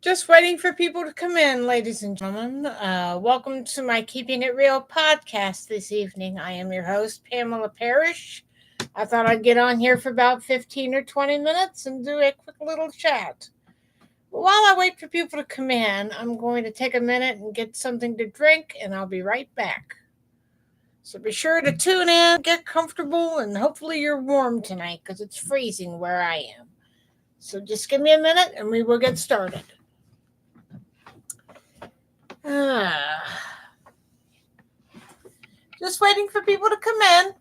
Just waiting for people to come in, ladies and gentlemen. Welcome to my Keeping It Real podcast this evening. I am your host, Pamela Parrish. I thought I'd get on here for about 15 or 20 minutes and do a quick little chat. But while I wait for people to come in, I'm going to take a minute and get something to drink, and I'll be right back. So be sure to tune in, get comfortable, and hopefully you're warm tonight because it's freezing where I am. So just give me a minute and we will get started. Just waiting for people to come in.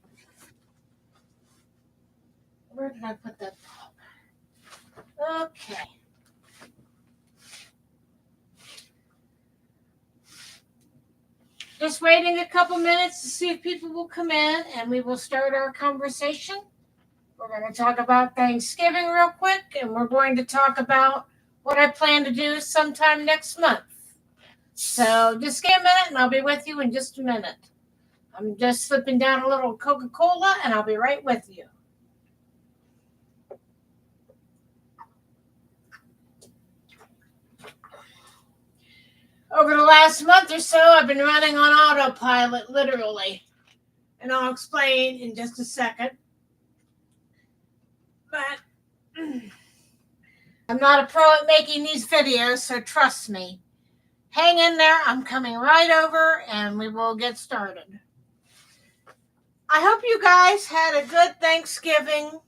Where did I put that ball? Okay. Just waiting a couple minutes to see if people will come in and we will start our conversation. We're going to talk about Thanksgiving real quick, and we're going to talk about what I plan to do sometime next month. So just give me a minute and I'll be with you in just a minute. I'm just slipping down a little Coca-Cola and I'll be right with you. Over the last month or so, I've been running on autopilot, literally. And I'll explain in just a second. But I'm not a pro at making these videos, so trust me. Hang in there. I'm coming right over and we will get started. I hope you guys had a good Thanksgiving,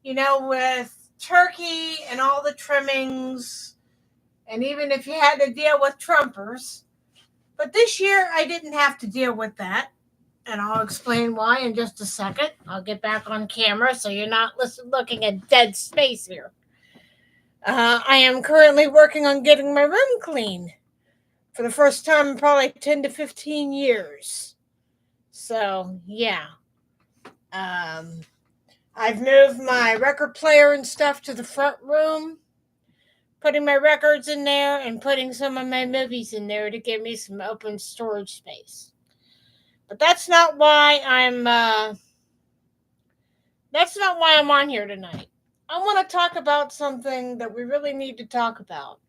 with turkey and all the trimmings, and even if you had to deal with Trumpers. But this year, I didn't have to deal with that, and I'll explain why in just a second. I'll get back on camera so you're not looking at dead space here. I am currently working on getting my room clean for the first time in probably 10 to 15 years. So, yeah. I've moved my record player and stuff to the front room, putting my records in there and putting some of my movies in there to give me some open storage space. But that's not why I'm on here tonight. I want to talk about something that we really need to talk about.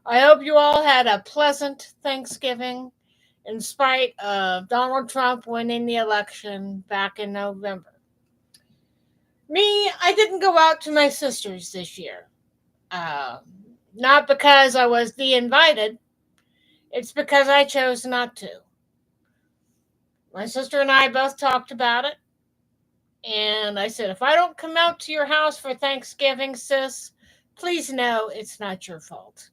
I hope you all had a pleasant Thanksgiving in spite of Donald Trump winning the election back in November. Me, I didn't go out to my sister's this year. Not because I was de-invited. It's because I chose not to. My sister and I both talked about it. And I said, if I don't come out to your house for Thanksgiving, sis, please know it's not your fault.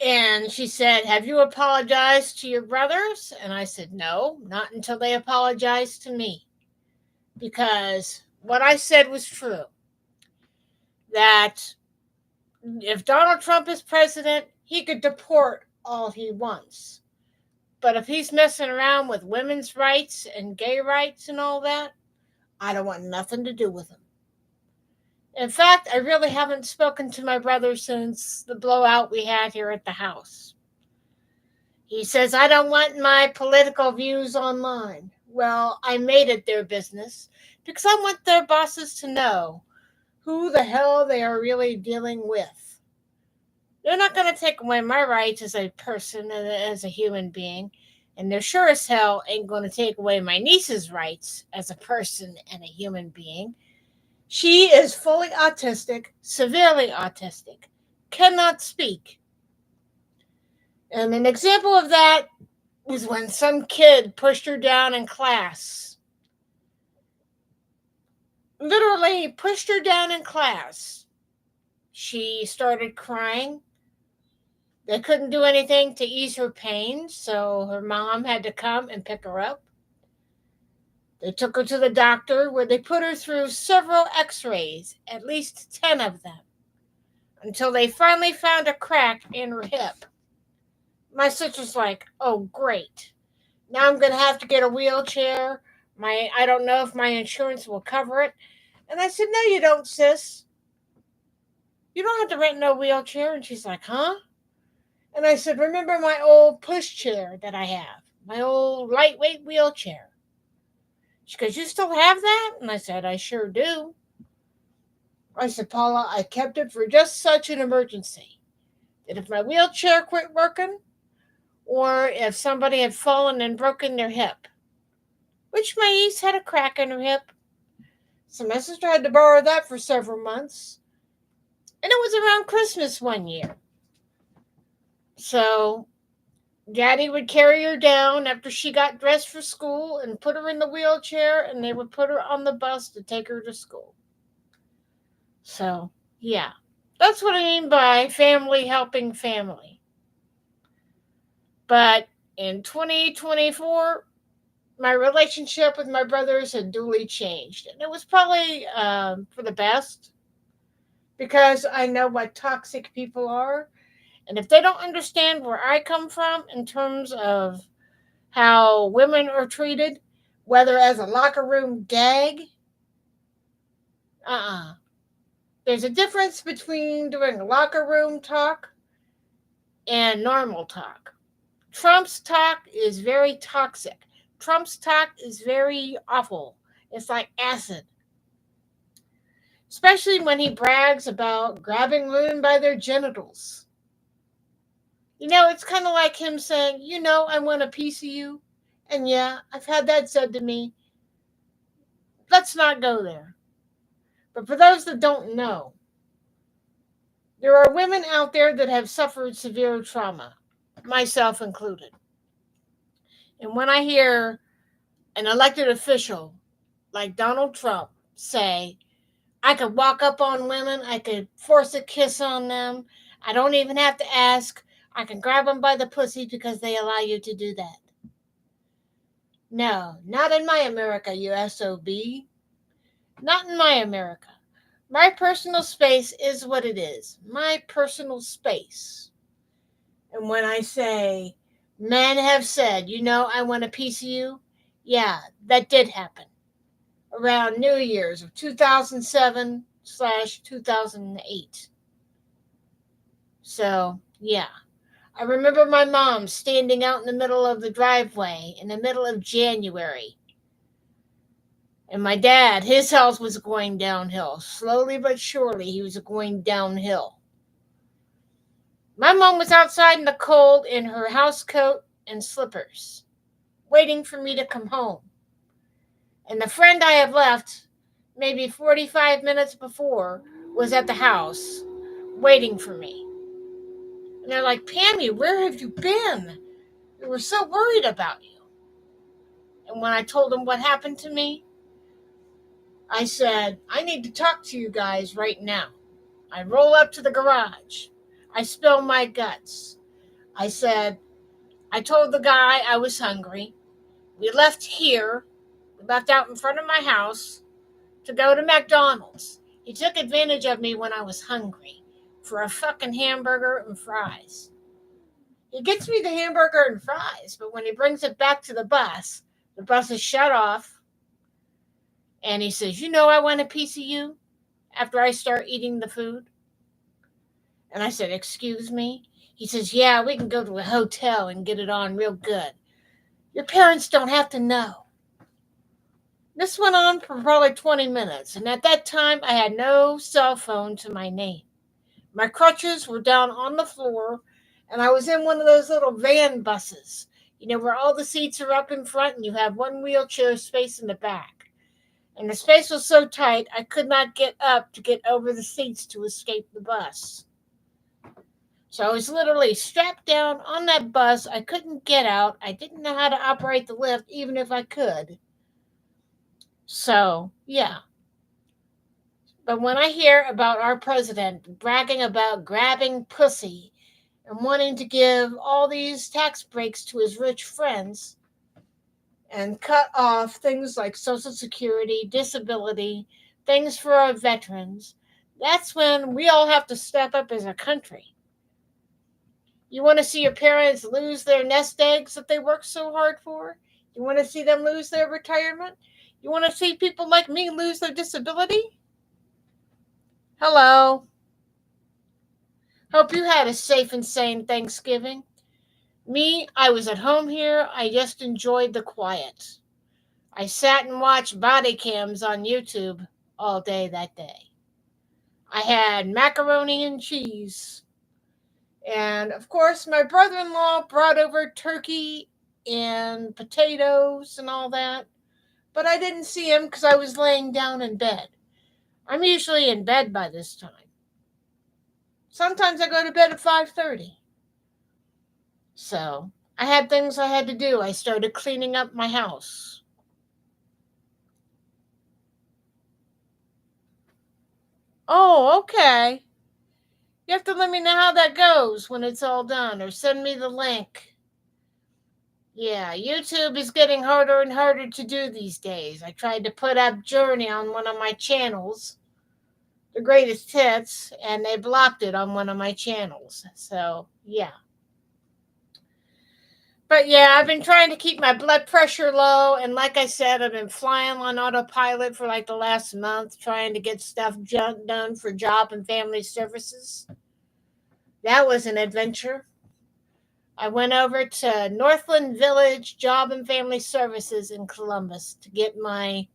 And she said, have you apologized to your brothers? And I said, no, not until they apologize to me. Because what I said was true. That if Donald Trump is president, he could deport all he wants. But if he's messing around with women's rights and gay rights and all that, I don't want nothing to do with him. In fact, I really haven't spoken to my brother since the blowout we had here at the house. He says, I don't want my political views online. Well, I made it their business because I want their bosses to know who the hell they are really dealing with. They're not going to take away my rights as a person and as a human being. And they're sure as hell ain't going to take away my niece's rights as a person and a human being. She is fully autistic, severely autistic, cannot speak. And an example of that was when some kid pushed her down in class. Literally pushed her down in class. She started crying. They couldn't do anything to ease her pain, so her mom had to come and pick her up. They took her to the doctor where they put her through several x-rays, at least 10 of them, until they finally found a crack in her hip. My sister's like, oh, great. Now I'm going to have to get a wheelchair. I don't know if my insurance will cover it. And I said, no, you don't, sis. You don't have to rent no wheelchair. And she's like, huh? And I said, remember my old pushchair that I have? My old lightweight wheelchair. She goes, you still have that? And I said, I sure do. I said, Paula, I kept it for just such an emergency. That if my wheelchair quit working, or if somebody had fallen and broken their hip, which my niece had a crack in her hip. So my sister had to borrow that for several months. And it was around Christmas one year. So Daddy would carry her down after she got dressed for school and put her in the wheelchair, and they would put her on the bus to take her to school. So, yeah, that's what I mean by family helping family. But in 2024, my relationship with my brothers had duly changed. And it was probably for the best, because I know what toxic people are. And if they don't understand where I come from in terms of how women are treated, whether as a locker room gag, there's a difference between doing locker room talk and normal talk. Trump's talk is very toxic. Trump's talk is very awful. It's like acid. Especially when he brags about grabbing women by their genitals. You know, it's kind of like him saying, you know, I want a piece of you. And yeah, I've had that said to me. Let's not go there. But for those that don't know, there are women out there that have suffered severe trauma, myself included. And when I hear an elected official like Donald Trump say, I could walk up on women, I could force a kiss on them, I don't even have to ask, I can grab them by the pussy because they allow you to do that. No, not in my America, you SOB. Not in my America. My personal space is what it is. My personal space. And when I say, men have said, you know, I want a piece of you, yeah, that did happen. Around New Year's of 2007/2008. So, yeah. I remember my mom standing out in the middle of the driveway in the middle of January. And my dad, his health was going downhill. Slowly but surely, he was going downhill. My mom was outside in the cold in her house coat and slippers, waiting for me to come home. And the friend I had left maybe 45 minutes before was at the house waiting for me. And they're like, Pammy, where have you been? We were so worried about you. And when I told them what happened to me, I said, I need to talk to you guys right now. I roll up to the garage. I spill my guts. I said, I told the guy I was hungry. We left here. We left out in front of my house to go to McDonald's. He took advantage of me when I was hungry for a fucking hamburger and fries. He gets me the hamburger and fries, but when he brings it back to the bus is shut off. And he says, you know, I want a piece of you after I start eating the food. And I said, excuse me? He says, yeah, we can go to a hotel and get it on real good. Your parents don't have to know. This went on for probably 20 minutes. And at that time, I had no cell phone to my name. My crutches were down on the floor, and I was in one of those little van buses, you know, where all the seats are up in front and you have one wheelchair space in the back. And the space was so tight, I could not get up to get over the seats to escape the bus. So I was literally strapped down on that bus. I couldn't get out. I didn't know how to operate the lift, even if I could. So, yeah. But when I hear about our president bragging about grabbing pussy and wanting to give all these tax breaks to his rich friends and cut off things like Social Security, disability, things for our veterans, that's when we all have to step up as a country. You want to see your parents lose their nest eggs that they worked so hard for? You want to see them lose their retirement? You want to see people like me lose their disability? Hello. Hope you had a safe and sane Thanksgiving. Me, I was at home here. I just enjoyed the quiet. I sat and watched body cams on YouTube all day that day. I had macaroni and cheese. And of course, my brother in law brought over turkey and potatoes and all that. But I didn't see him because I was laying down in bed. I'm usually in bed by this time. Sometimes I go to bed at 5:30. So I had things I had to do. I started cleaning up my house. Oh, okay. You have to let me know how that goes when it's all done, or send me the link. Yeah, YouTube is getting harder and harder to do these days. I tried to put up Journey on one of my channels, The Greatest Hits, and they blocked it on one of my channels. So, yeah. But yeah, I've been trying to keep my blood pressure low. And like I said, I've been flying on autopilot for like the last month, trying to get stuff done for job and family services. That was an adventure. I went over to Northland Village Job and Family Services in Columbus to get my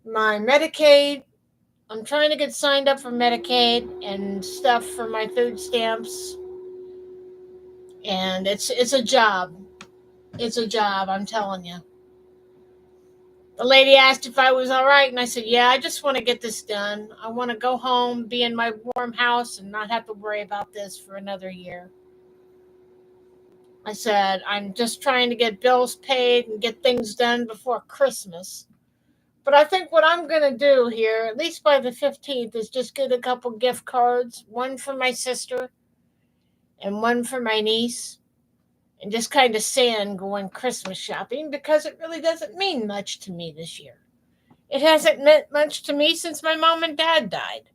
Medicaid. I'm trying to get signed up for Medicaid and stuff for my food stamps. And it's a job. It's a job, I'm telling you. The lady asked if I was all right, and I said, yeah, I just want to get this done. I want to go home, be in my warm house, and not have to worry about this for another year. I said, I'm just trying to get bills paid and get things done before Christmas. But I think what I'm going to do here, at least by the 15th, is just get a couple gift cards, one for my sister and one for my niece, and just kind of sand going Christmas shopping because it really doesn't mean much to me this year. It hasn't meant much to me since my mom and dad died.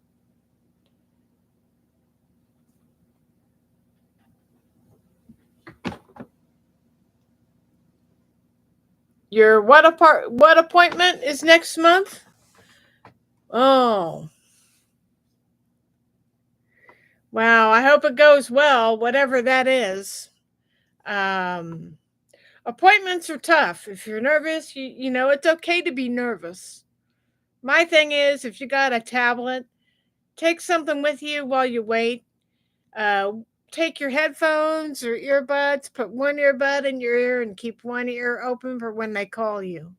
Your what appointment is next month? Oh. Wow, I hope it goes well, whatever that is. Um, Appointments are tough. If you're nervous, you know, it's okay to be nervous. My thing is, if you got a tablet, take something with you while you wait. Uh, Take your headphones or earbuds, put one earbud in your ear and keep one ear open for when they call you.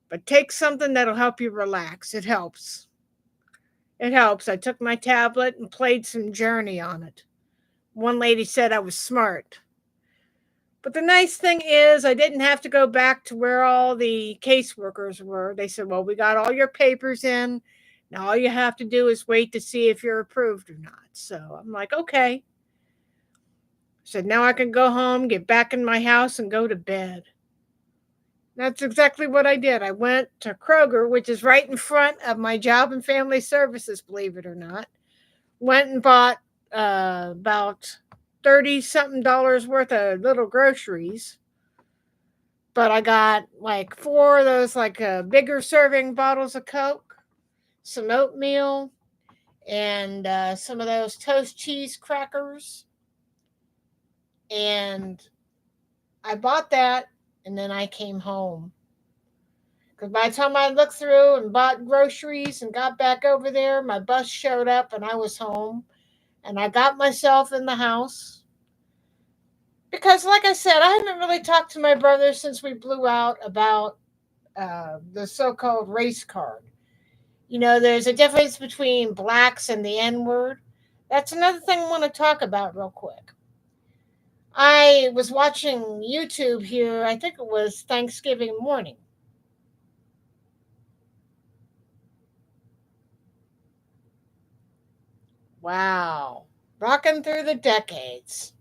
But take something that'll help you relax. It helps. It helps. I took my tablet and played some Journey on it. One lady said I was smart. But the nice thing is, I didn't have to go back to where all the caseworkers were. They said, well, we got all your papers in. Now all you have to do is wait to see if you're approved or not. So I'm like, okay. So now I can go home, get back in my house, and go to bed. That's exactly what I did. I went to Kroger, which is right in front of my job and family services, believe it or not. Went and bought about 30 something dollars worth of little groceries. But I got like four of those like bigger serving bottles of Coke, some oatmeal, and some of those toast cheese crackers. And I bought that, and then I came home. Because by the time I looked through and bought groceries and got back over there, my bus showed up and I was home. And I got myself in the house. Because, like I said, I haven't really talked to my brother since we blew out about the so called race card. You know, there's a difference between blacks and the N word. That's another thing I want to talk about real quick. I was watching YouTube here, I think it was Thanksgiving morning. Wow. Rocking through the decades.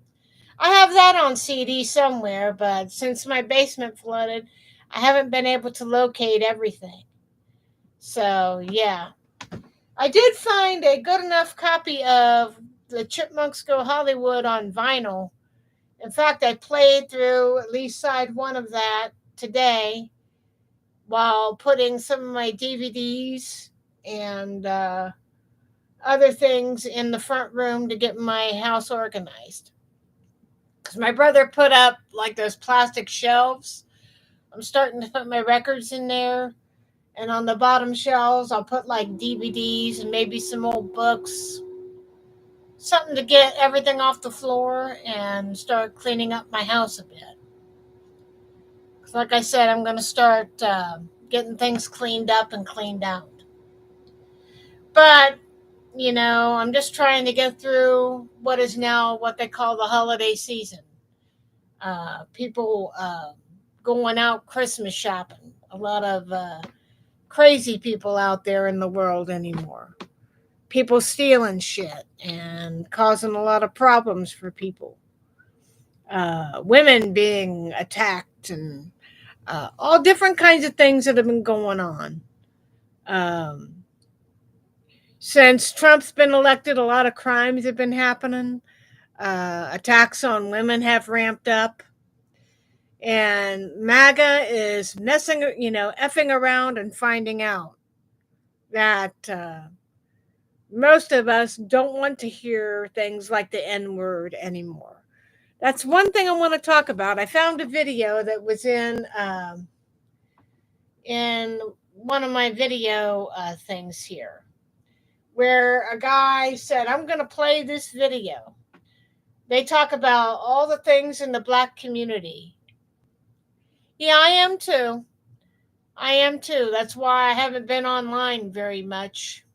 I have that on CD somewhere, but since my basement flooded, I haven't been able to locate everything. So, yeah. I did find a good enough copy of the Chipmunks Go Hollywood on vinyl. In fact, I played through at least side one of that today while putting some of my DVDs and other things in the front room to get my house organized. Because my brother put up like those plastic shelves. I'm starting to put my records in there. And on the bottom shelves, I'll put like DVDs and maybe some old books. Something to get everything off the floor and start cleaning up my house a bit. Like I said, I'm going to start getting things cleaned up and cleaned out. But, I'm just trying to get through what is now what they call the holiday season. People going out Christmas shopping. A lot of crazy people out there in the world anymore. People stealing shit and causing a lot of problems for people. Women being attacked and all different kinds of things that have been going on. Um, since Trump's been elected, a lot of crimes have been happening. Attacks on women have ramped up. And MAGA is effing around and finding out that most of us don't want to hear things like the N word anymore. That's one thing I want to talk about. I found a video that was in one of my video things here, where a guy said, I'm going to play this video. They talk about all the things in the Black community. Yeah, I am too. That's why I haven't been online very much.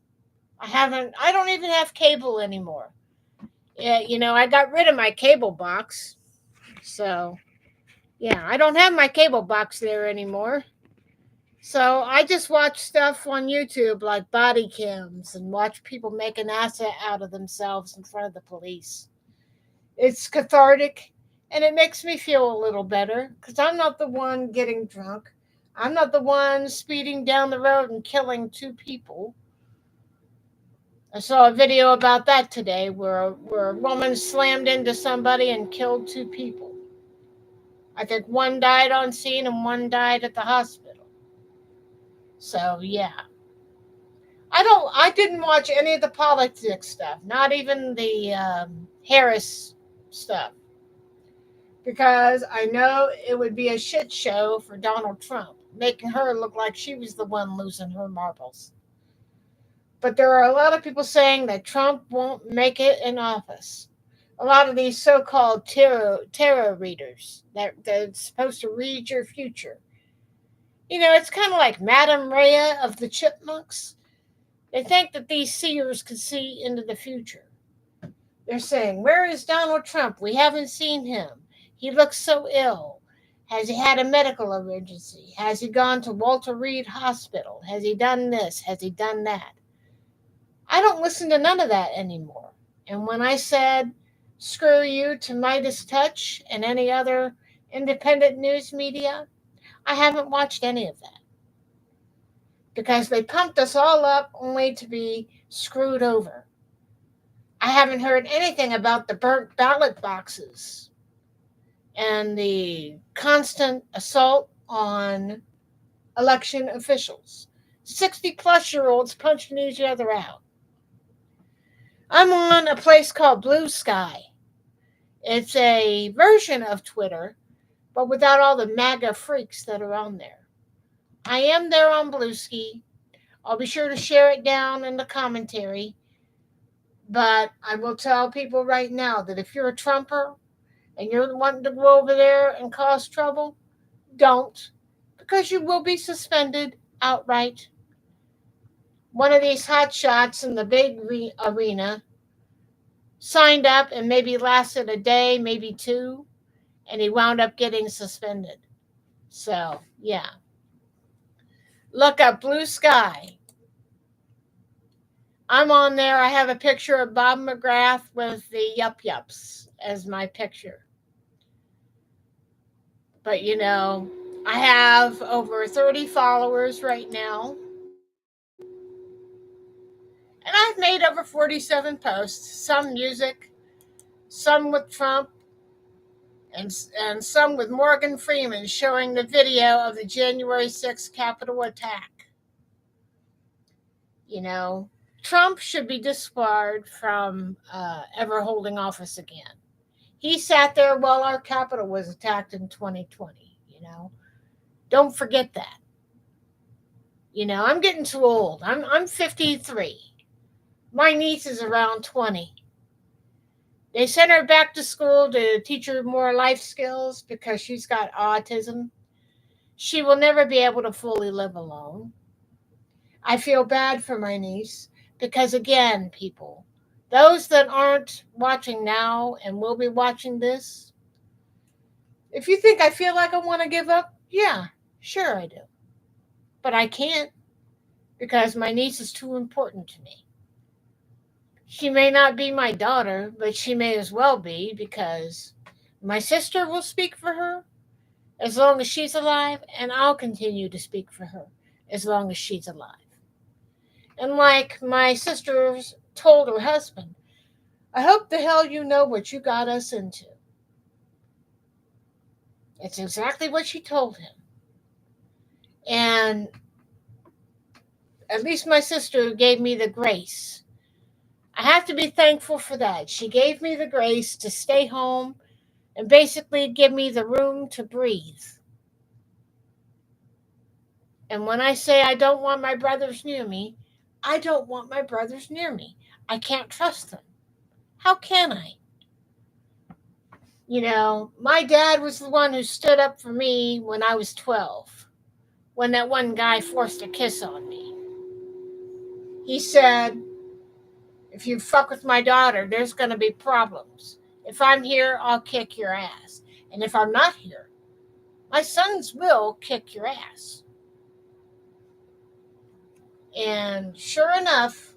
I don't even have cable anymore. Yeah, I got rid of my cable box. So, yeah, I don't have my cable box there anymore. So I just watch stuff on YouTube like body cams and watch people make an asset out of themselves in front of the police. It's cathartic and it makes me feel a little better because I'm not the one getting drunk. I'm not the one speeding down the road and killing 2 people. I saw a video about that today where a woman slammed into somebody and killed 2 people. I think one died on scene and one died at the hospital. So, yeah. I didn't watch any of the politics stuff, not even the Harris stuff, because I know it would be a shit show for Donald Trump, making her look like she was the one losing her marbles. But there are a lot of people saying that Trump won't make it in office. A lot of these so-called tarot readers that's supposed to read your future. It's kind of like Madame Rhea of the Chipmunks. They think that these seers can see into the future. They're saying, where is Donald Trump? We haven't seen him. He looks so ill. Has he had a medical emergency? Has he gone to Walter Reed Hospital? Has he done this? Has he done that? I don't listen to none of that anymore. And when I said, screw you to Midas Touch and any other independent news media, I haven't watched any of that. Because they pumped us all up only to be screwed over. I haven't heard anything about the burnt ballot boxes and the constant assault on election officials. 60-plus-year-olds punching each other out. I'm on a place called Blue Sky. It's a version of Twitter, but without all the MAGA freaks that are on there. I am there on Bluesky. I'll be sure to share it down in the commentary. But I will tell people right now that if you're a Trumper and you're wanting to go over there and cause trouble, don't. Because you will be suspended outright. One of these hotshots in the big arena signed up and maybe lasted a day, maybe 2, and he wound up getting suspended. So, yeah. Look up Blue Sky. I'm on there. I have a picture of Bob McGrath with the Yup Yups as my picture. But, I have over 30 followers right now. And I've made over 47 posts, some music, some with Trump, and some with Morgan Freeman showing the video of the January 6th Capitol attack. Trump should be disbarred from ever holding office again. He sat there while our Capitol was attacked in 2020, Don't forget that. I'm getting too old. I'm 53. My niece is around 20. They sent her back to school to teach her more life skills because she's got autism. She will never be able to fully live alone. I feel bad for my niece because, again, people, those that aren't watching now and will be watching this, if you think I feel like I want to give up, yeah, sure I do. But I can't because my niece is too important to me. She may not be my daughter, but she may as well be because my sister will speak for her as long as she's alive, and I'll continue to speak for her as long as she's alive. And like my sister told her husband, I hope the hell you know what you got us into. It's exactly what she told him. And at least my sister gave me the grace. I have to be thankful for that. She gave me the grace to stay home and basically give me the room to breathe. And when I say I don't want my brothers near me, I don't want my brothers near me. I can't trust them. How can I? My dad was the one who stood up for me when I was 12, when that one guy forced a kiss on me. He said, if you fuck with my daughter, there's going to be problems. If I'm here, I'll kick your ass. And if I'm not here, my sons will kick your ass. And sure enough,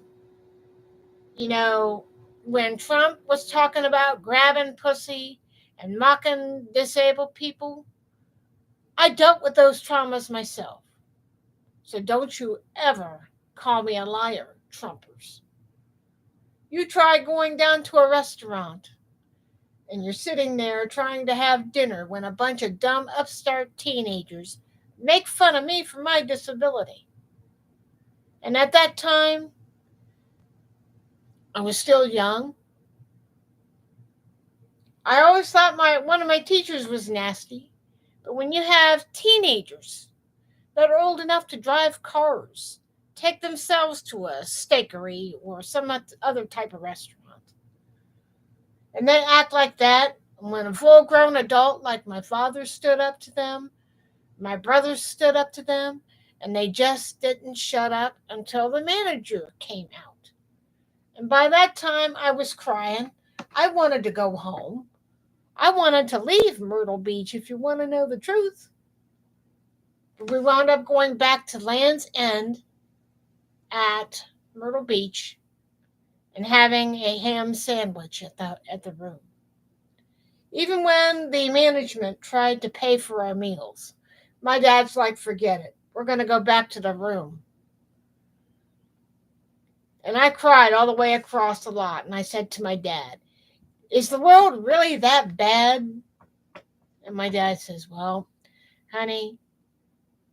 when Trump was talking about grabbing pussy and mocking disabled people, I dealt with those traumas myself. So don't you ever call me a liar, Trumpers. You try going down to a restaurant and you're sitting there trying to have dinner when a bunch of dumb upstart teenagers make fun of me for my disability. And at that time, I was still young. I always thought one of my teachers was nasty. But when you have teenagers that are old enough to drive cars, take themselves to a steakery or some other type of restaurant, and then act like that, when a full-grown adult like my father stood up to them, my brothers stood up to them, and they just didn't shut up until the manager came out. And by that time, I was crying. I wanted to go home. I wanted to leave Myrtle Beach, if you want to know the truth. But we wound up going back to Land's End at Myrtle Beach and having a ham sandwich at the room. Even when the management tried to pay for our meals, my dad's like, forget it. We're going to go back to the room. And I cried all the way across the lot. And I said to my dad, is the world really that bad? And my dad says, well, honey,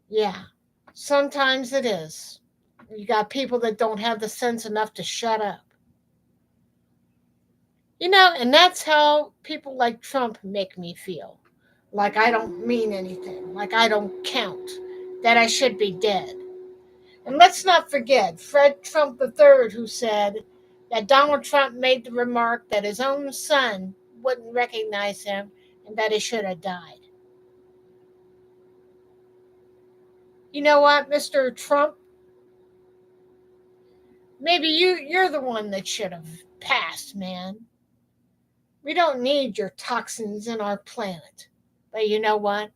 yeah, sometimes it is. You got people that don't have the sense enough to shut up. And that's how people like Trump make me feel. Like I don't mean anything. Like I don't count. That I should be dead. And let's not forget Fred Trump III, who said that Donald Trump made the remark that his own son wouldn't recognize him and that he should have died. You know what, Mr. Trump? Maybe you're the one that should have passed, man. We don't need your toxins in our planet. But you know what?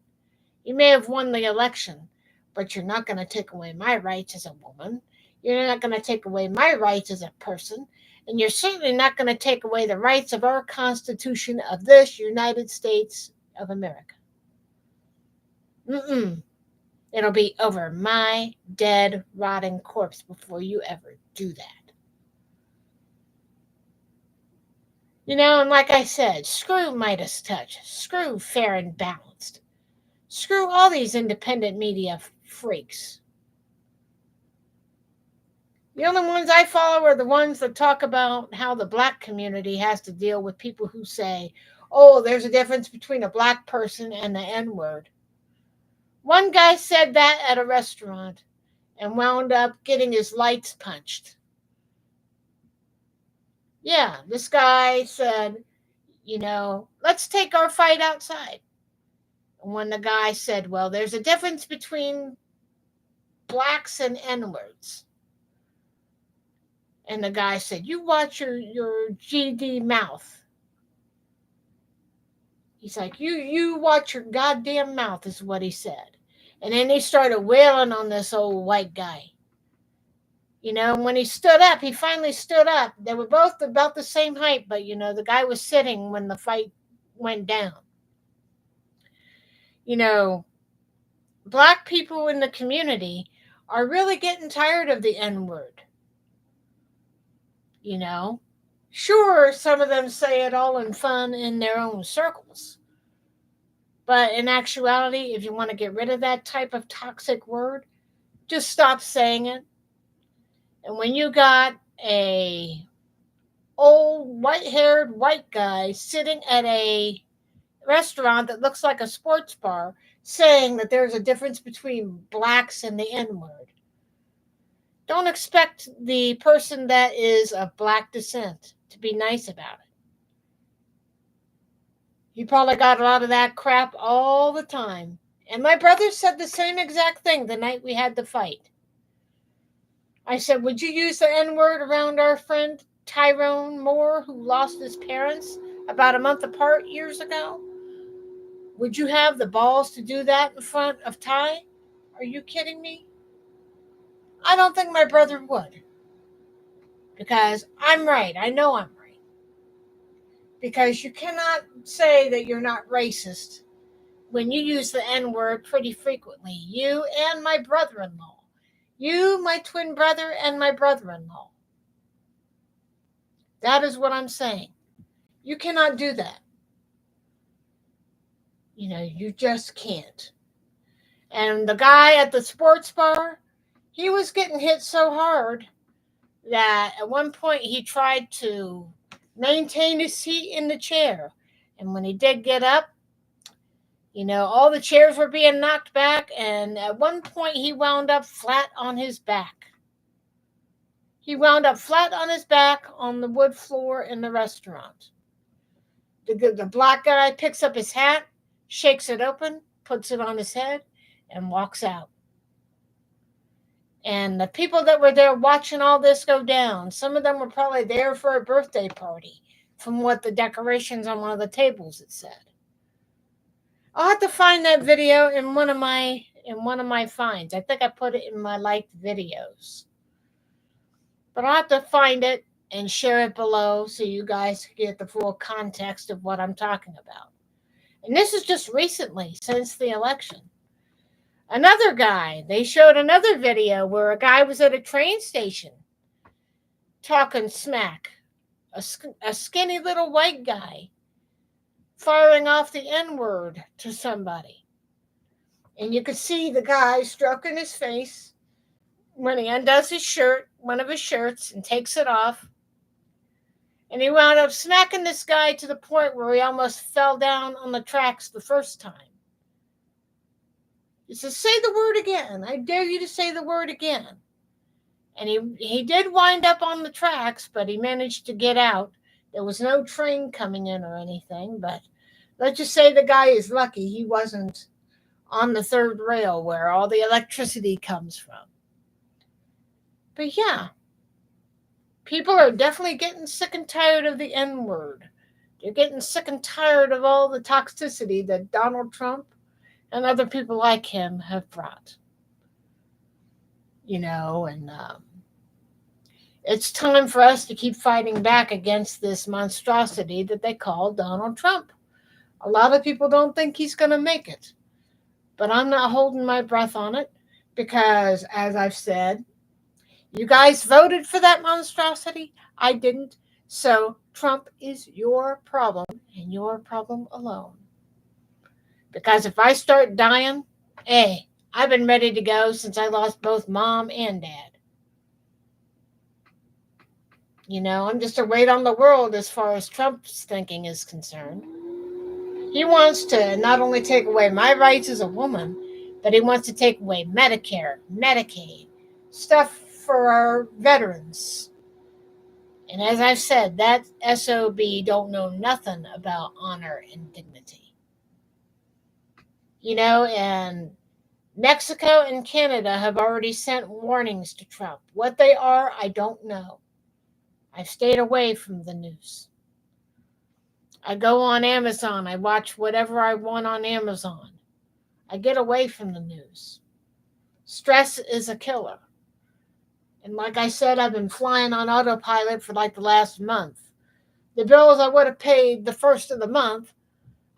You may have won the election, but you're not going to take away my rights as a woman. You're not going to take away my rights as a person. And you're certainly not going to take away the rights of our Constitution of this United States of America. It'll be over my dead, rotting corpse before you ever do that. And like I said, screw Midas Touch. Screw Fair and Balanced. Screw all these independent media freaks. The only ones I follow are the ones that talk about how the black community has to deal with people who say, oh, there's a difference between a black person and the N-word. One guy said that at a restaurant, and wound up getting his lights punched. Yeah, this guy said, let's take our fight outside. And when the guy said, well, there's a difference between blacks and N-words. And the guy said, you watch your GD mouth. He's like, you watch your goddamn mouth, is what he said. And then he started wailing on this old white guy. When he stood up, he finally stood up. They were both about the same height, but, the guy was sitting when the fight went down. Black people in the community are really getting tired of the N-word. Sure, some of them say it all in fun in their own circles. But in actuality, if you want to get rid of that type of toxic word, just stop saying it. And when you got a old white-haired white guy sitting at a restaurant that looks like a sports bar saying that there's a difference between blacks and the N-word, don't expect the person that is of black descent to be nice about it. You probably got a lot of that crap all the time. And my brother said the same exact thing the night we had the fight. I said, would you use the N-word around our friend Tyrone Moore, who lost his parents about a month apart years ago? Would you have the balls to do that in front of Ty? Are you kidding me? I don't think my brother would. Because I'm right. I know I'm right. Because you cannot say that you're not racist when you use the N-word pretty frequently. You and my brother-in-law. You, my twin brother, and my brother-in-law. That is what I'm saying. You cannot do that. You just can't. And the guy at the sports bar, he was getting hit so hard that at one point he tried to maintain his seat in the chair. And when he did get up, all the chairs were being knocked back. And at one point he wound up flat on his back. He wound up flat on his back on the wood floor in the restaurant. The black guy picks up his hat, shakes it open, puts it on his head, and walks out. And the people that were there watching all this go down, some of them were probably there for a birthday party, from what the decorations on one of the tables had said. I'll have to find that video in one of my finds. I think I put it in my liked videos. But I'll have to find it and share it below so you guys can get the full context of what I'm talking about. And this is just recently, since the election. Another guy, they showed another video where a guy was at a train station talking smack. A skinny little white guy firing off the N-word to somebody. And you could see the guy stroking his face when he undoes his shirt, one of his shirts, and takes it off. And he wound up smacking this guy to the point where he almost fell down on the tracks the first time. He says, say the word again. I dare you to say the word again. And he did wind up on the tracks, but he managed to get out. There was no train coming in or anything, but let's just say the guy is lucky he wasn't on the third rail where all the electricity comes from. But yeah, people are definitely getting sick and tired of the N-word. They're getting sick and tired of all the toxicity that Donald Trump and other people like him have brought. It's time for us to keep fighting back against this monstrosity that they call Donald Trump. A lot of people don't think he's going to make it. But I'm not holding my breath on it because, as I've said, you guys voted for that monstrosity. I didn't. So Trump is your problem and your problem alone. Because if I start dying, I've been ready to go since I lost both mom and dad. I'm just a weight on the world as far as Trump's thinking is concerned. He wants to not only take away my rights as a woman, but he wants to take away Medicare, Medicaid, stuff for our veterans. And as I've said, that SOB don't know nothing about honor and dignity. And Mexico and Canada have already sent warnings to Trump. What they are, I don't know. I've stayed away from the news. I go on Amazon. I watch whatever I want on Amazon. I get away from the news. Stress is a killer. And like I said, I've been flying on autopilot for like the last month. The bills I would have paid the first of the month,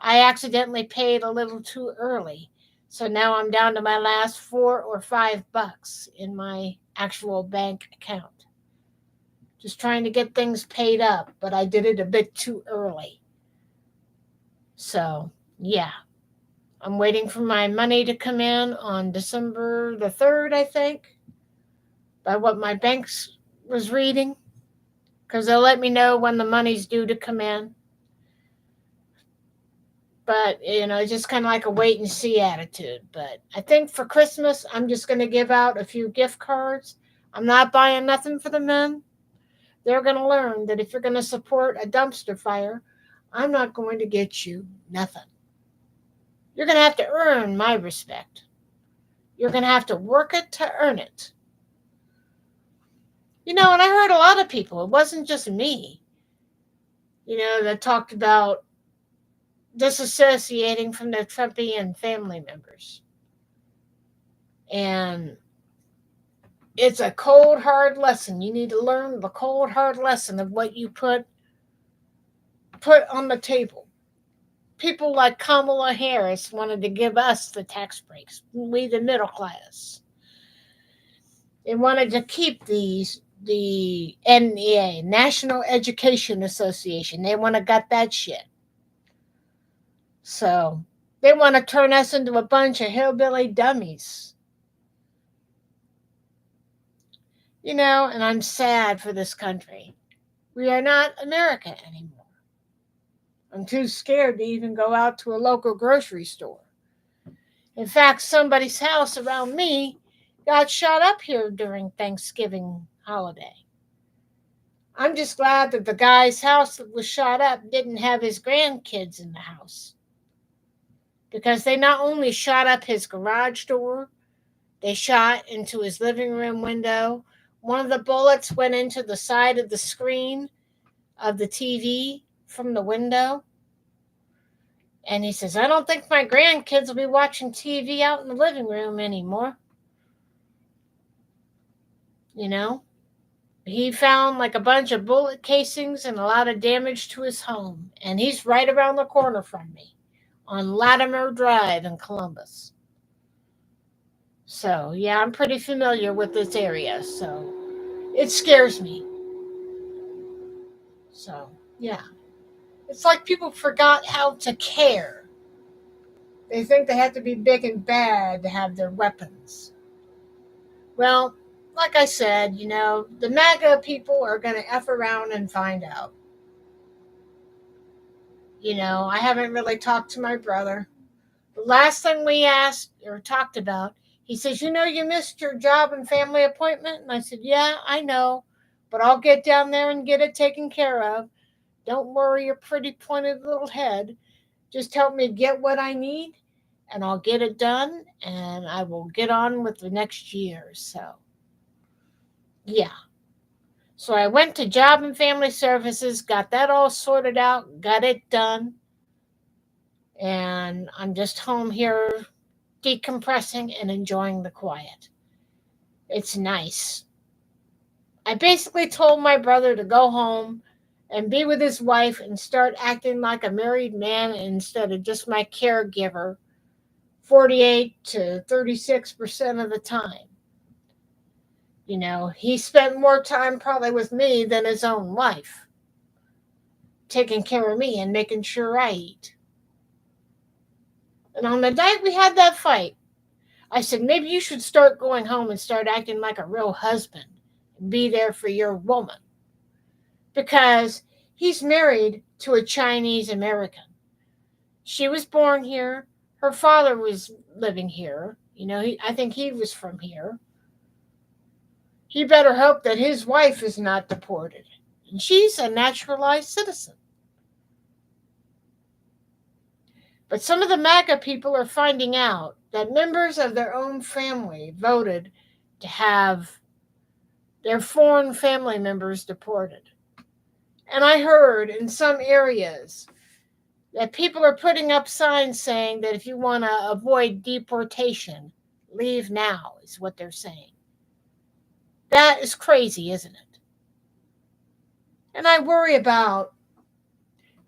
I accidentally paid a little too early. So now I'm down to my last $4 or $5 in my actual bank account. Just trying to get things paid up, but I did it a bit too early. So, yeah. I'm waiting for my money to come in on December the 3rd, I think, by what my bank was reading, because they'll let me know when the money's due to come in. But, it's just kind of like a wait and see attitude. But I think for Christmas, I'm just going to give out a few gift cards. I'm not buying nothing for the men. They're going to learn that if you're going to support a dumpster fire, I'm not going to get you nothing. You're going to have to earn my respect. You're going to have to work it to earn it. And I heard a lot of people, it wasn't just me, that talked about disassociating from their Trumpian family members. And it's a cold, hard lesson. You need to learn the cold, hard lesson of what you put on the table. People like Kamala Harris wanted to give us the tax breaks, we the middle class. They wanted to keep the NEA, National Education Association. They want to gut that shit. So they want to turn us into a bunch of hillbilly dummies. And I'm sad for this country. We are not America anymore. I'm too scared to even go out to a local grocery store. In fact, somebody's house around me got shot up here during Thanksgiving holiday. I'm just glad that the guy's house that was shot up didn't have his grandkids in the house. Because they not only shot up his garage door, they shot into his living room window. One of the bullets went into the side of the screen of the TV from the window. And he says, I don't think my grandkids will be watching TV out in the living room anymore. He found like a bunch of bullet casings and a lot of damage to his home. And he's right around the corner from me on Latimer Drive in Columbus. So, yeah, I'm pretty familiar with this area. So, it scares me. So, yeah. It's like people forgot how to care. They think they have to be big and bad to have their weapons. Well, like I said, the MAGA people are going to F around and find out. I haven't really talked to my brother. The last thing we asked or talked about, he says, you missed your job and family appointment? And I said, yeah, I know, but I'll get down there and get it taken care of. Don't worry your pretty pointed little head. Just help me get what I need, and I'll get it done, and I will get on with the next year. So, yeah. So I went to Job and Family Services, got that all sorted out, got it done. And I'm just home here decompressing and enjoying the quiet. It's nice. I basically told my brother to go home and be with his wife and start acting like a married man instead of just my caregiver 48 to 36% of the time. He spent more time probably with me than his own wife, taking care of me and making sure I eat. And on the night we had that fight, I said, maybe you should start going home and start acting like a real husband and be there for your woman. Because he's married to a Chinese American. She was born here. Her father was living here. I think he was from here. he better hope that his wife is not deported. And she's a naturalized citizen. But some of the MAGA people are finding out that members of their own family voted to have their foreign family members deported. And I heard in some areas that people are putting up signs saying that if you want to avoid deportation, leave now, is what they're saying. That is crazy, isn't it? And I worry about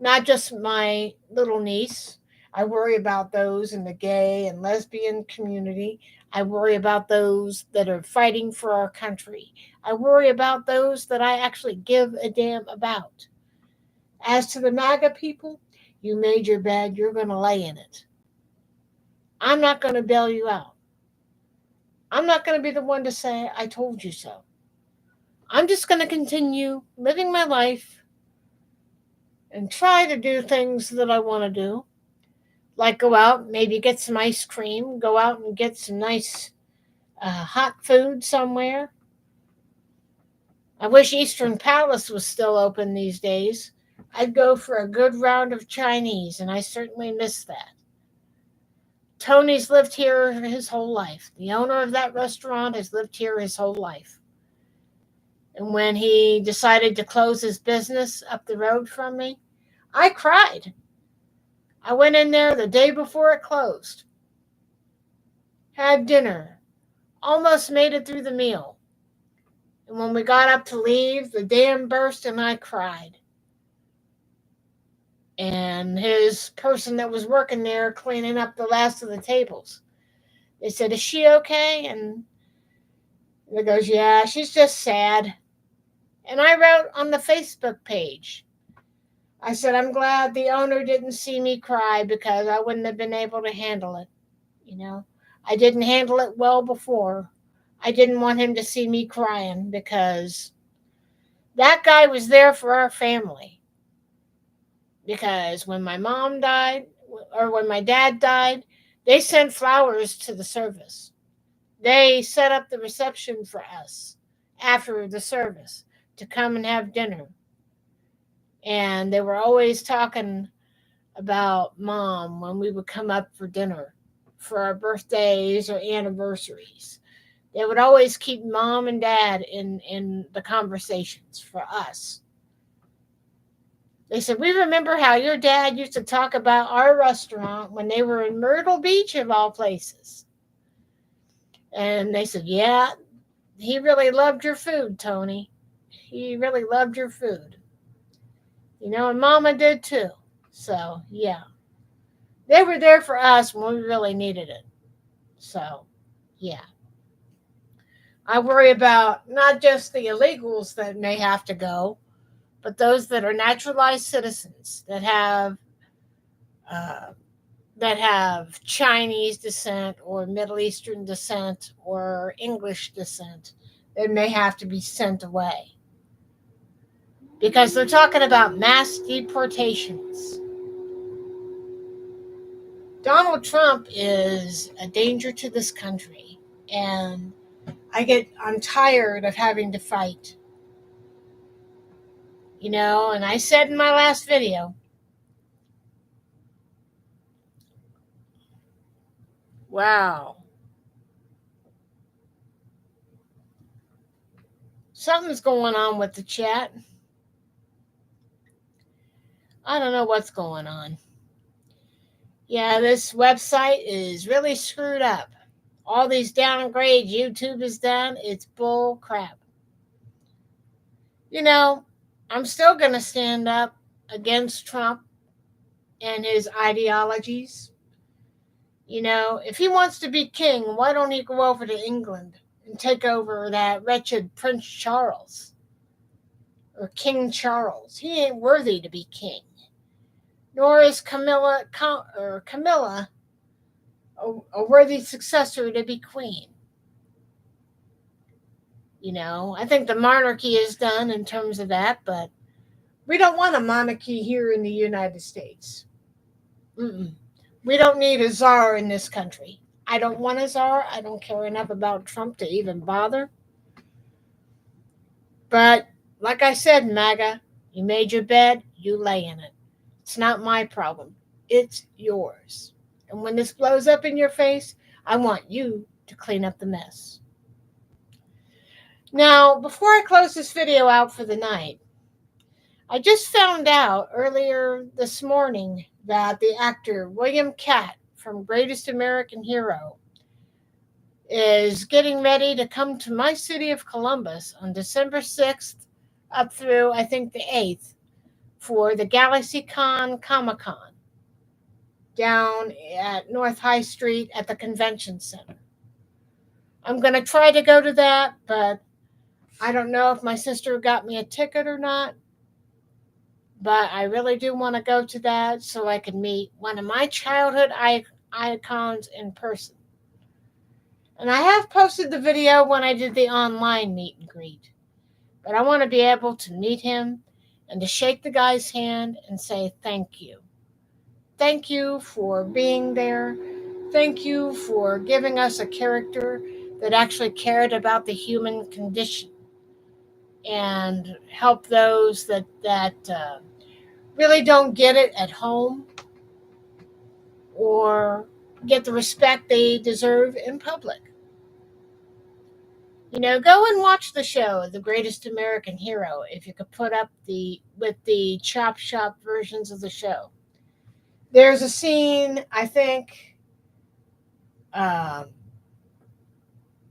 not just my little niece. I worry about those in the gay and lesbian community. I worry about those that are fighting for our country. I worry about those that I actually give a damn about. As to the MAGA people, you made your bed, you're going to lay in it. I'm not going to bail you out. I'm not going to be the one to say, I told you so. I'm just going to continue living my life and try to do things that I want to do. Like go out, maybe get some ice cream, go out and get some nice hot food somewhere. I wish Eastern Palace was still open these days. I'd go for a good round of Chinese, and I certainly miss that. Tony's lived here his whole life. The owner of that restaurant has lived here his whole life. And when he decided to close his business up the road from me, I cried. I went in there the day before it closed, had dinner, almost made it through the meal. And when we got up to leave, the dam burst and I cried. And his person that was working there cleaning up the last of the tables, they said, is she okay? And he goes, yeah, she's just sad. And I wrote on the Facebook page, I said, I'm glad the owner didn't see me cry because I wouldn't have been able to handle it. You know, I didn't handle it well before. I didn't want him to see me crying because that guy was there for our family. Because when my mom died, or when my dad died, they sent flowers to the service. They set up the reception for us after the service to come and have dinner. And they were always talking about Mom when we would come up for dinner for our birthdays or anniversaries. They would always keep Mom and Dad in the conversations for us. They said, we remember how your dad used to talk about our restaurant when they were in Myrtle Beach, of all places. And they said, yeah, he really loved your food, Tony. He really loved your food. You know, and Mama did too. So, yeah. They were there for us when we really needed it. So, yeah. I worry about not just the illegals that may have to go, but those that are naturalized citizens that have Chinese descent or Middle Eastern descent or English descent that may have to be sent away. Because they're talking about mass deportations. Donald Trump is a danger to this country, and I'm tired of having to fight. You know, and I said in my last video, wow, something's going on with the chat. I don't know what's going on. Yeah, this website is really screwed up. All these downgrades YouTube has done, it's bull crap. You know, I'm still going to stand up against Trump and his ideologies. You know, if he wants to be king, why don't he go over to England and take over that wretched Prince Charles or King Charles? He ain't worthy to be king. Nor is Camilla a worthy successor to be queen. You know, I think the monarchy is done in terms of that, but we don't want a monarchy here in the United States. We don't need a czar in this country. I don't want a czar. I don't care enough about Trump to even bother. But like I said, MAGA, you made your bed, you lay in it. It's not my problem. It's yours. And when this blows up in your face, I want you to clean up the mess. Now, before I close this video out for the night, I just found out earlier this morning that the actor William Katt from Greatest American Hero is getting ready to come to my city of Columbus on December 6th up through, I think, the 8th for the GalaxyCon Comic-Con down at North High Street at the Convention Center. I'm going to try to go to that, but I don't know if my sister got me a ticket or not. But I really do want to go to that so I can meet one of my childhood icons in person. And I have posted the video when I did the online meet and greet. But I want to be able to meet him and to shake the guy's hand and say thank you. Thank you for being there. Thank you for giving us a character that actually cared about the human condition and help those that really don't get it at home or get the respect they deserve in public. You know, go and watch the show, The Greatest American Hero, if you could put up with the chop shop versions of the show. There's a scene, I think,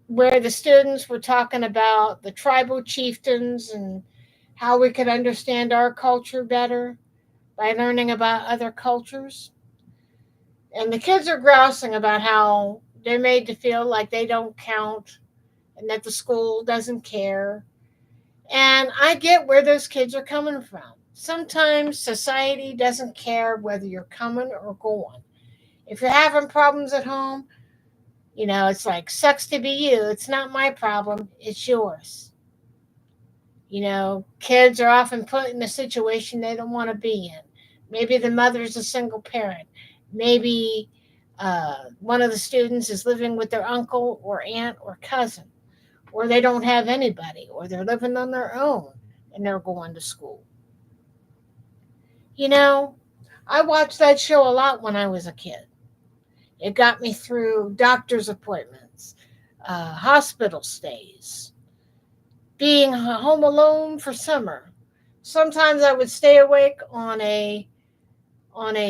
where the students were talking about the tribal chieftains and how we could understand our culture better by learning about other cultures. And the kids are grousing about how they're made to feel like they don't count and that the school doesn't care. And I get where those kids are coming from. Sometimes society doesn't care whether you're coming or going. If you're having problems at home, you know, it's like, sucks to be you. It's not my problem. It's yours. You know, kids are often put in a situation they don't want to be in. Maybe the mother's a single parent. Maybe one of the students is living with their uncle or aunt or cousin, or they don't have anybody, or they're living on their own and they're going to school. You know, I watched that show a lot when I was a kid. It got me through doctor's appointments, hospital stays, being home alone for summer. Sometimes I would stay awake on a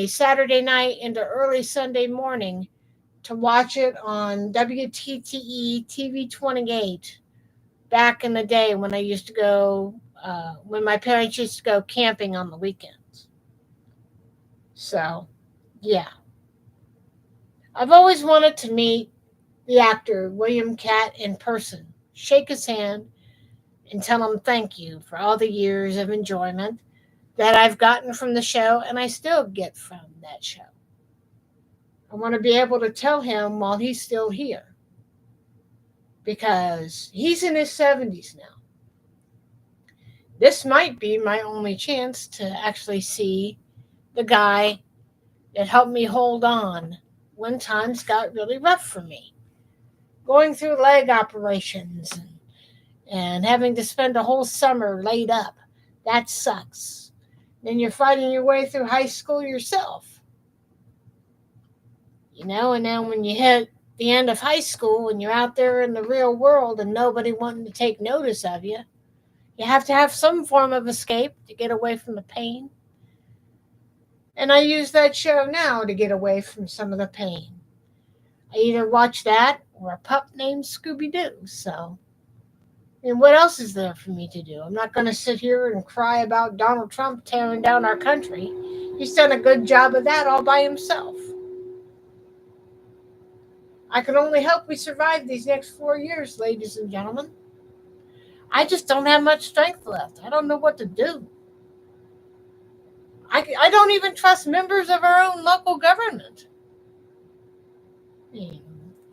Saturday night into early Sunday morning to watch it on WTTE TV 28 back in the day when I used to go, when my parents used to go camping on the weekends. So, yeah. I've always wanted to meet the actor William Katt in person, shake his hand, and tell him thank you for all the years of enjoyment that I've gotten from the show and I still get from that show. I want to be able to tell him while he's still here, because he's in his 70s now. This might be my only chance to actually see the guy that helped me hold on when times got really rough for me. Going through leg operations and having to spend a whole summer laid up, that sucks. Then you're fighting your way through high school yourself. You know, and then when you hit the end of high school and you're out there in the real world and nobody wanting to take notice of you, you have to have some form of escape to get away from the pain. And I use that show now to get away from some of the pain. I either watch that or a pup named Scooby-Doo. So, and what else is there for me to do? I'm not going to sit here and cry about Donald Trump tearing down our country. He's done a good job of that all by himself. I can only hope we survive these next 4 years, ladies and gentlemen. I just don't have much strength left. I don't know what to do. I don't even trust members of our own local government.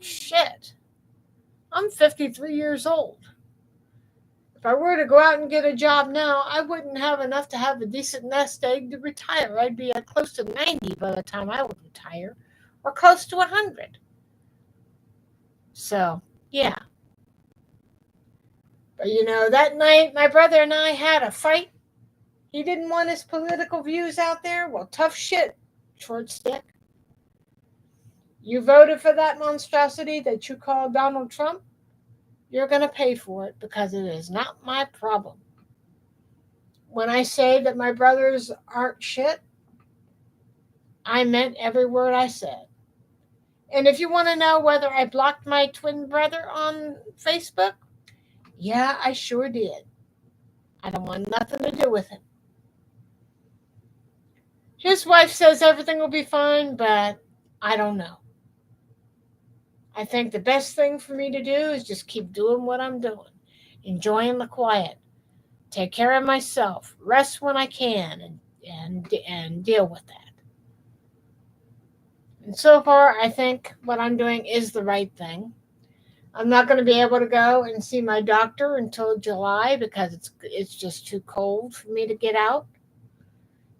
Shit. I'm 53 years old. If I were to go out and get a job now, I wouldn't have enough to have a decent nest egg to retire. I'd be at close to 90 by the time I would retire, or close to 100. So, yeah. But that night my brother and I had a fight. He didn't want his political views out there. Well, tough shit, short stick. You voted for that monstrosity that you call Donald Trump. You're going to pay for it because it is not my problem. When I say that my brothers aren't shit, I meant every word I said. And if you want to know whether I blocked my twin brother on Facebook, yeah, I sure did. I don't want nothing to do with him. His wife says everything will be fine, but I don't know. I think the best thing for me to do is just keep doing what I'm doing, enjoying the quiet, take care of myself, rest when I can, and deal with that. And so far, I think what I'm doing is the right thing. I'm not going to be able to go and see my doctor until July because it's just too cold for me to get out.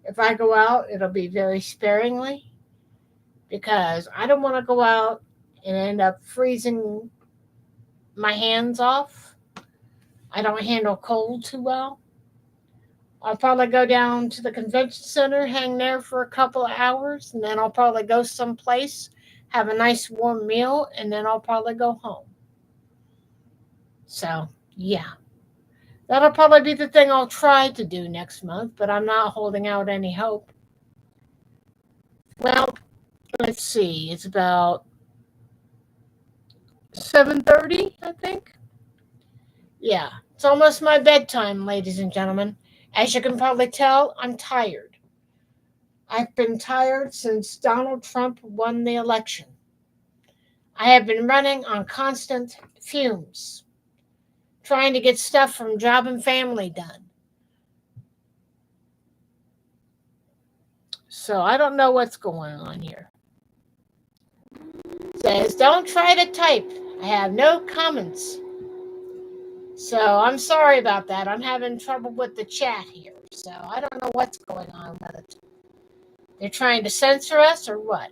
If I go out, it'll be very sparingly because I don't want to go out and end up freezing my hands off. I don't handle cold too well. I'll probably go down to the convention center, hang there for a couple of hours, and then I'll probably go someplace, have a nice warm meal, and then I'll probably go home. So, yeah. That'll probably be the thing I'll try to do next month, but I'm not holding out any hope. Well, let's see. It's about 7:30, I think. Yeah, it's almost my bedtime, ladies and gentlemen. As you can probably tell, I'm tired. I've been tired since Donald Trump won the election. I have been running on constant fumes, trying to get stuff from Job and Family done. So I don't know what's going on here. It says, don't try to type. I have no comments. So I'm sorry about that. I'm having trouble with the chat here. So I don't know what's going on with it. They're trying to censor us or what?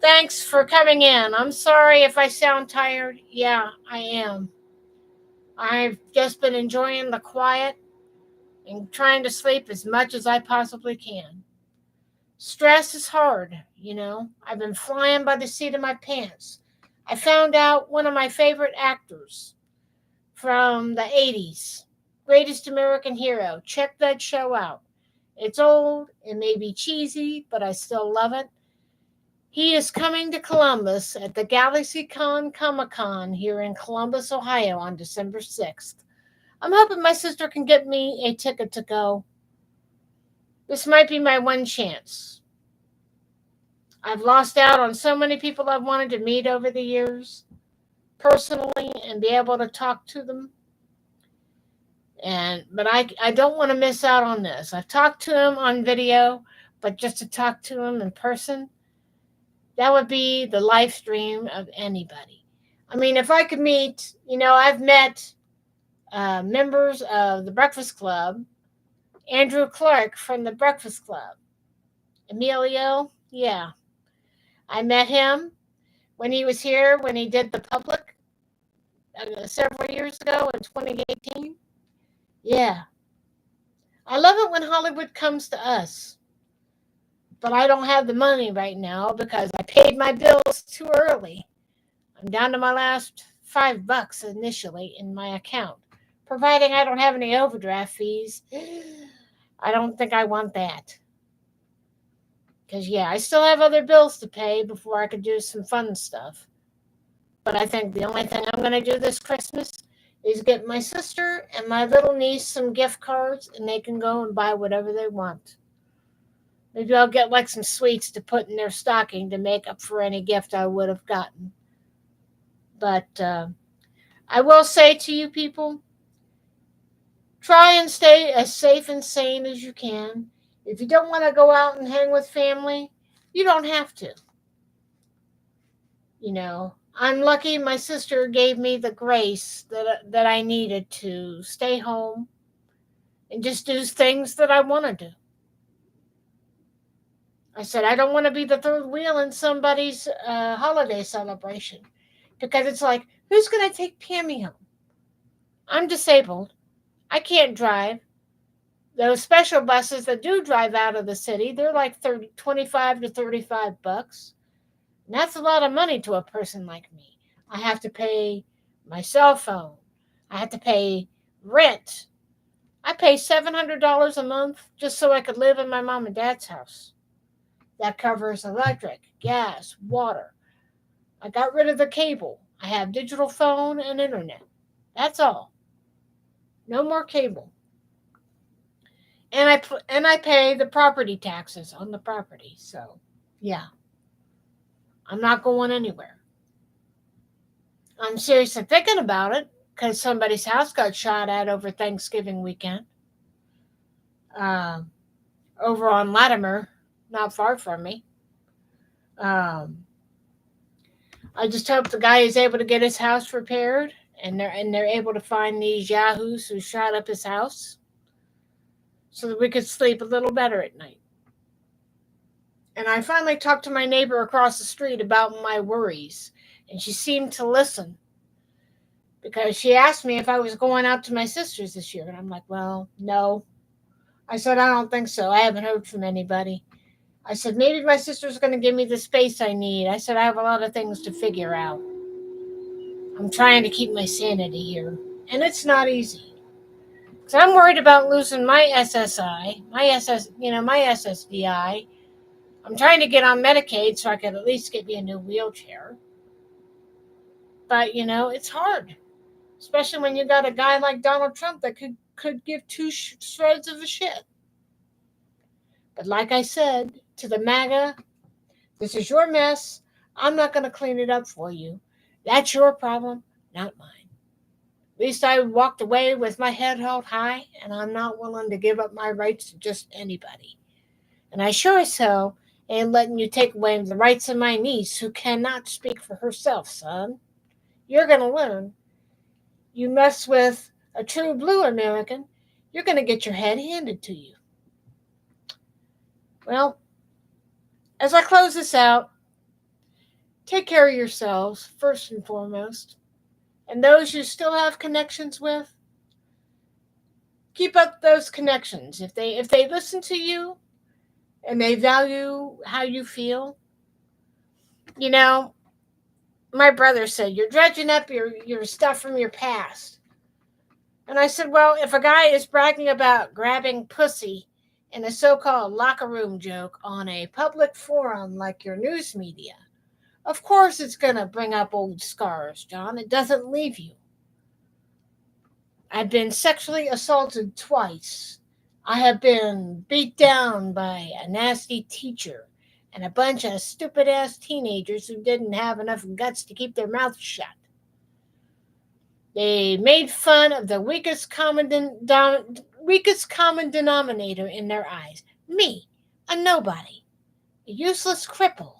Thanks for coming in. I'm sorry if I sound tired. Yeah, I am. I've just been enjoying the quiet and trying to sleep as much as I possibly can. Stress is hard, I've been flying by the seat of my pants. I found out one of my favorite actors from the 80s, Greatest American Hero. Check that show out. It's old, it may be cheesy, but I still love it. He is coming to Columbus at the GalaxyCon Comic-Con here in Columbus, Ohio on December 6th. I'm hoping my sister can get me a ticket to go. This might be my one chance. I've lost out on so many people I've wanted to meet over the years, personally, and be able to talk to them. But I don't want to miss out on this. I've talked to him on video, but just to talk to him in person, that would be the life dream of anybody. I mean, if I could meet, I've met members of the Breakfast Club, Andrew Clark from the Breakfast Club, Emilio, yeah. I met him when he was here, when he did the public several years ago in 2018. Yeah. I love it when Hollywood comes to us. But I don't have the money right now because I paid my bills too early. I'm down to my last $5 initially in my account. Providing I don't have any overdraft fees, I don't think I want that. Because, I still have other bills to pay before I could do some fun stuff. But I think the only thing I'm going to do this Christmas is get my sister and my little niece some gift cards, and they can go and buy whatever they want. Maybe I'll get like some sweets to put in their stocking to make up for any gift I would have gotten. But I will say to you people, try and stay as safe and sane as you can. If you don't want to go out and hang with family, you don't have to. I'm lucky my sister gave me the grace that I needed to stay home and just do things that I want to do. I said, I don't want to be the third wheel in somebody's holiday celebration because it's like, who's going to take Pammy home? I'm disabled. I can't drive. Those special buses that do drive out of the city, they're like 25 to 35 bucks. And that's a lot of money to a person like me. I have to pay my cell phone. I have to pay rent. I pay $700 a month just so I could live in my mom and dad's house. That covers electric, gas, water. I got rid of the cable. I have digital phone and internet. That's all. No more cable. And I pay the property taxes on the property. So, yeah. I'm not going anywhere. I'm seriously thinking about it because somebody's house got shot at over Thanksgiving weekend. Over on Latimer, not far from me. I just hope the guy is able to get his house repaired, and they're able to find these yahoos who shot up his house, so that we could sleep a little better at night. And I finally talked to my neighbor across the street about my worries, and she seemed to listen, because she asked me if I was going out to my sister's this year, and I'm like, well, no. I said, I don't think so. I haven't heard from anybody. I said, maybe my sister's going to give me the space I need. I said, I have a lot of things to figure out. I'm trying to keep my sanity here, and it's not easy. Because I'm worried about losing my SSI, my SSDI. I'm trying to get on Medicaid so I could at least get me a new wheelchair. But, it's hard. Especially when you got a guy like Donald Trump that could give two shreds of a shit. But like I said, to the MAGA, this is your mess. I'm not going to clean it up for you. That's your problem, not mine. At least I walked away with my head held high, and I'm not willing to give up my rights to just anybody. And I sure as hell ain't letting you take away the rights of my niece, who cannot speak for herself, son. You're going to learn. You mess with a true blue American, you're going to get your head handed to you. Well, as I close this out, take care of yourselves, first and foremost. And those you still have connections with, keep up those connections. If they listen to you and they value how you feel, my brother said, you're dredging up your stuff from your past. And I said, well, if a guy is bragging about grabbing pussy in a so-called locker room joke on a public forum like your news media, of course it's going to bring up old scars, John. It doesn't leave you. I've been sexually assaulted twice. I have been beat down by a nasty teacher and a bunch of stupid-ass teenagers who didn't have enough guts to keep their mouths shut. They made fun of the weakest common denominator in their eyes. Me, a nobody, a useless cripple.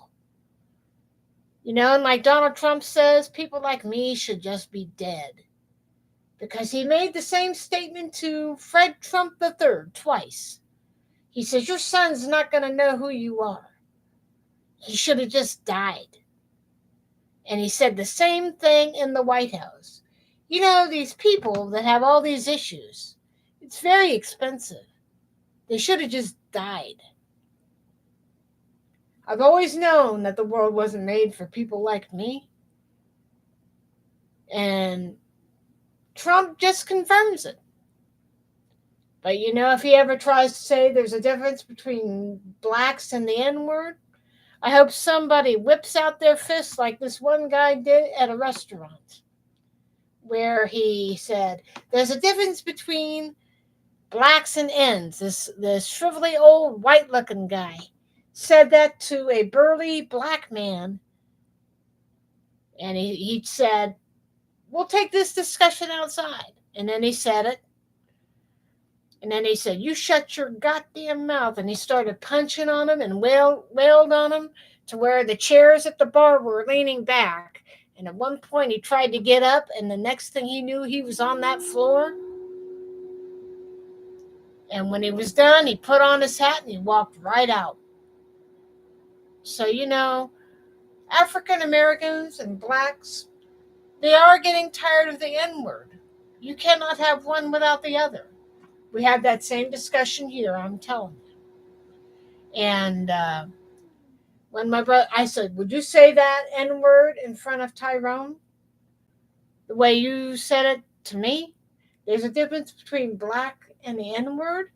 And like Donald Trump says, people like me should just be dead. Because he made the same statement to Fred Trump III twice. He says, your son's not going to know who you are. He should have just died. And he said the same thing in the White House. These people that have all these issues, it's very expensive. They should have just died. I've always known that the world wasn't made for people like me. And Trump just confirms it. But if he ever tries to say there's a difference between blacks and the N-word, I hope somebody whips out their fists like this one guy did at a restaurant, where he said, there's a difference between blacks and N's. This shrivelly old white-looking guy said that to a burly black man. And he said, we'll take this discussion outside. And then he said it. And then he said, you shut your goddamn mouth. And he started punching on him and wailed on him to where the chairs at the bar were leaning back. And at one point he tried to get up, and the next thing he knew, he was on that floor. And when he was done, he put on his hat and he walked right out. So, African Americans and blacks, they are getting tired of the N-word. You cannot have one without the other. We had that same discussion here, I'm telling you. And when my brother, I said, would you say that N word in front of Tyrone? The way you said it to me? There's a difference between black and the N word.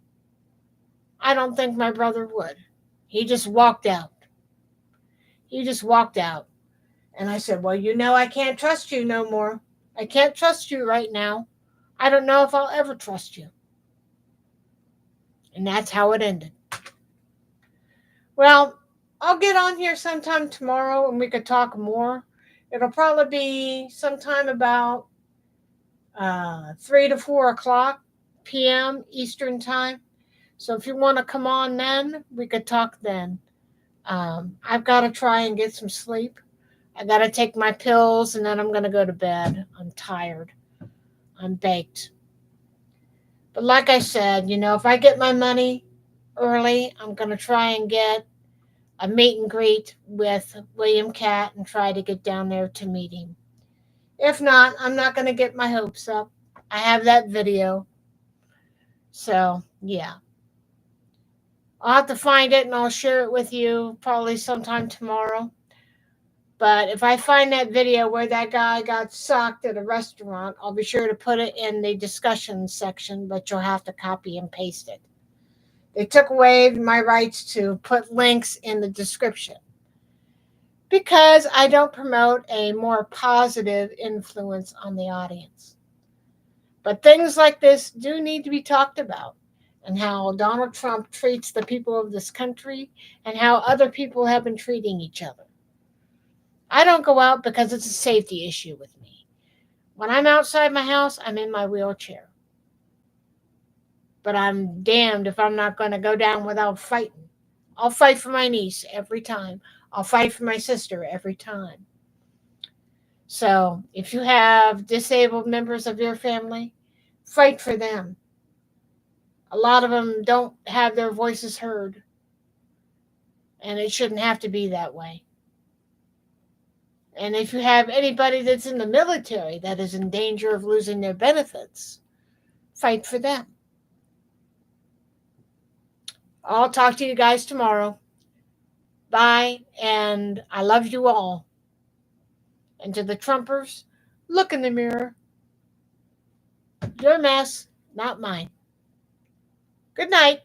I don't think my brother would. He just walked out. He just walked out. And I said, well, I can't trust you no more. I can't trust you right now. I don't know if I'll ever trust you. And that's how it ended. Well, I'll get on here sometime tomorrow and we could talk more. It'll probably be sometime about 3 to 4 o'clock p.m. Eastern Time. So if you want to come on then, we could talk then. I've got to try and get some sleep. I got to take my pills and then I'm going to go to bed. I'm tired. I'm baked. But like I said, if I get my money early, I'm going to try and get a meet and greet with William Catt and try to get down there to meet him. If not, I'm not going to get my hopes up. I have that video. So, yeah. I'll have to find it and I'll share it with you probably sometime tomorrow. But if I find that video where that guy got socked at a restaurant, I'll be sure to put it in the discussion section, but you'll have to copy and paste it. They took away my rights to put links in the description because I don't promote a more positive influence on the audience. But things like this do need to be talked about, and how Donald Trump treats the people of this country and how other people have been treating each other. I don't go out because it's a safety issue with me. When I'm outside my house, I'm in my wheelchair. But I'm damned if I'm not going to go down without fighting. I'll fight for my niece every time. I'll fight for my sister every time. So if you have disabled members of your family, fight for them. A lot of them don't have their voices heard. And it shouldn't have to be that way. And if you have anybody that's in the military that is in danger of losing their benefits, fight for them. I'll talk to you guys tomorrow. Bye, and I love you all. And to the Trumpers, look in the mirror. Your mess, not mine. Good night.